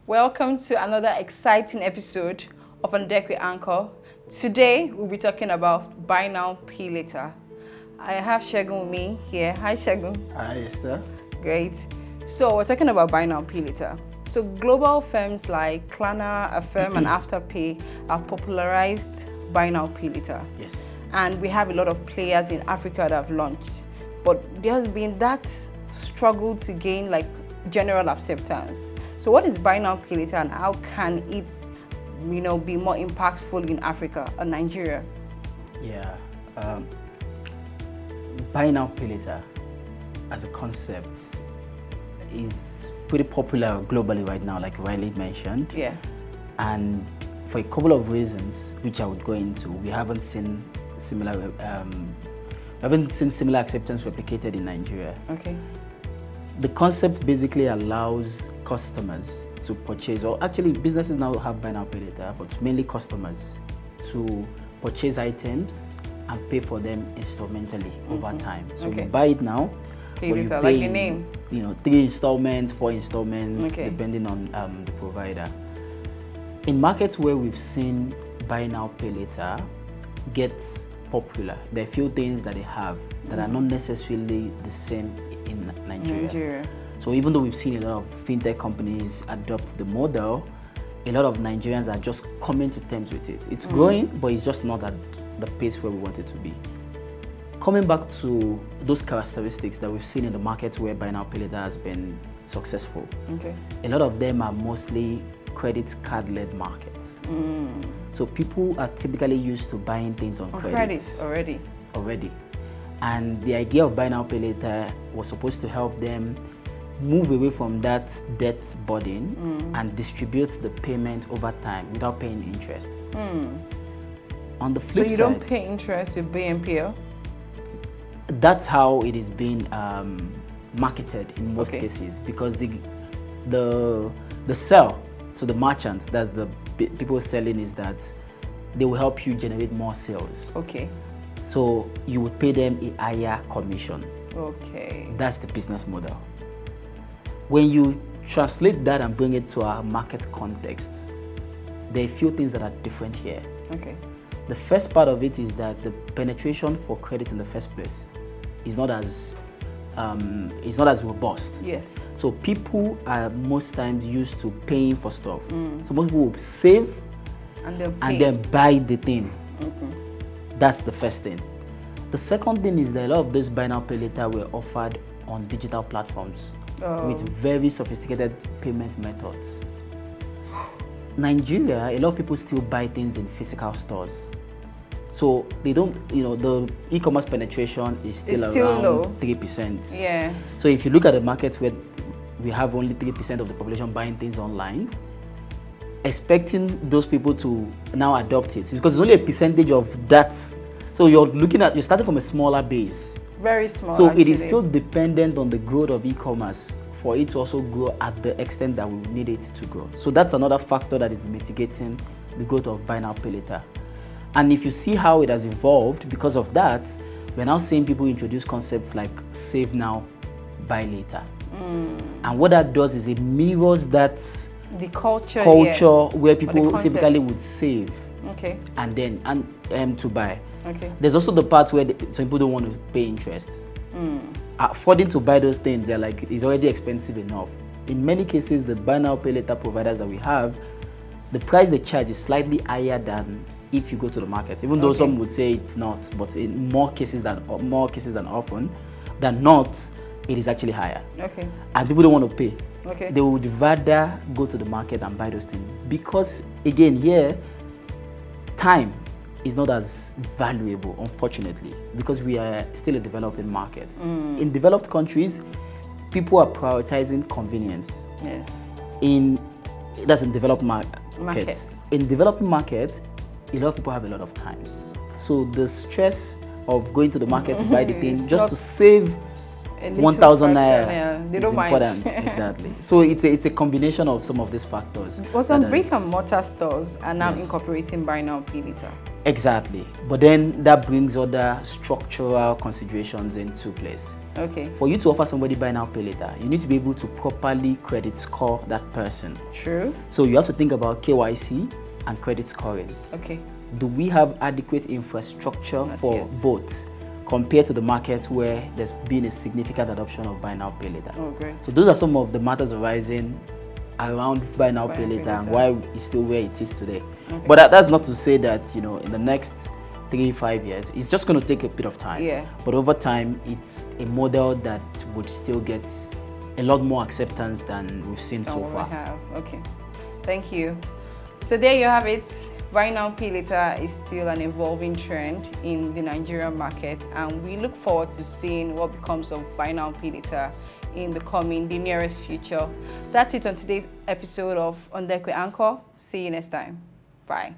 Welcome to another exciting episode of On Deck with Anchor. Today we'll be talking about buy now, pay later. I have Shegun with me here. Hi Shegun. Hi Esther. Great. So we're talking about buy now, pay later. So global firms like Klarna, Affirm and Afterpay have popularized buy now, pay later. Yes. And we have a lot of players in Africa that have launched. But there has been that struggle to gain like general acceptance. So what is buy now, pay later and how can it be more impactful in Africa or Nigeria? Yeah. Buy now, pay later as a concept is pretty popular globally right now, like Riley mentioned. Yeah. And for a couple of reasons, which I would go into, we haven't seen similar acceptance replicated in Nigeria. Okay. The concept basically allows customers to purchase, or actually businesses now have buy now, pay later, but mainly customers to purchase items and pay for them instrumentally over time. So you buy it now, Pay but you later, pay like the name. 3 installments, 4 installments, depending on the provider. In markets where we've seen buy now, pay later get popular, there are a few things that they have that are not necessarily the same in Nigeria. So even though we've seen a lot of fintech companies adopt the model, a lot of Nigerians are just coming to terms with it. It's growing, but it's just not at the pace where we want it to be. Coming back to those characteristics that we've seen in the markets where buy now, pay later has been successful, a lot of them are mostly credit card-led markets. So people are typically used to buying things on credit already. And the idea of buy now, pay later was supposed to help them move away from that debt burden and distribute the payment over time without paying interest. On the flip side, so you don't pay interest with BNPL? That's how it is being marketed in most cases, because the sell to the merchants, that's the people selling, is that they will help you generate more sales. So you would pay them a higher commission. That's the business model. When you translate that and bring it to our market context, there are a few things that are different here. The first part of it is that the penetration for credit in the first place is not as robust. So people are most times used to paying for stuff. So most people will save and then buy the thing. That's the first thing. The second thing is that a lot of this buy now, pay later were offered on digital platforms with very sophisticated payment methods. Nigeria, a lot of people still buy things in physical stores. So they don't, the e-commerce penetration is still around low. 3%. So if you look at the markets where we have only 3% of the population buying things online, expecting those people to now adopt it, because it's only a percentage of that. So you're starting from a smaller base. Very small. So it is still dependent on the growth of e-commerce for it to also grow at the extent that we need it to grow. So that's another factor that is mitigating the growth of buy now, pay later. And if you see how it has evolved because of that, we're now seeing people introduce concepts like save now, buy later. And what that does is it mirrors that the culture where people typically would save and then to buy. There's also the part where some people don't want to pay interest. Affording to buy those things, they're like, it's already expensive enough. In many cases, the buy now, pay later providers that we have, the price they charge is slightly higher than if you go to the market, even though some would say it's not, but in more cases than often than not, it is actually higher. And people don't want to pay. They would rather go to the market and buy those things, because again here, time is not as valuable, unfortunately, because we are still a developing market. In developed countries, people are prioritizing convenience. That's in developed markets. In developing markets, a lot of people have a lot of time. So the stress of going to the market to buy the thing just to save 1,000 naira is important. Exactly. So it's a combination of some of these factors. Well, some brick and mortar stores are now incorporating buy now, pay later. Exactly. But then that brings other structural considerations into place. Okay. For you to offer somebody buy now, pay later, you need to be able to properly credit score that person. True. So you have to think about KYC and credit scoring. Okay. Do we have adequate infrastructure Not for yet. both compared to the market where there's been a significant adoption of buy now, pay later? Oh, great. So those are some of the matters arising around buy now, pay later, and why it's still where it is today. Okay. But that's not to say that, you know, in the next 3-5 years, it's just going to take a bit of time. Yeah. But over time, it's a model that would still get a lot more acceptance than we've seen so far. Okay. Thank you. So there you have it. Buy now, pay later is still an evolving trend in the Nigerian market, and we look forward to seeing what becomes of buy now, pay later in the nearest future. That's it on today's episode of On Deck with Anchor. See you next time. Bye.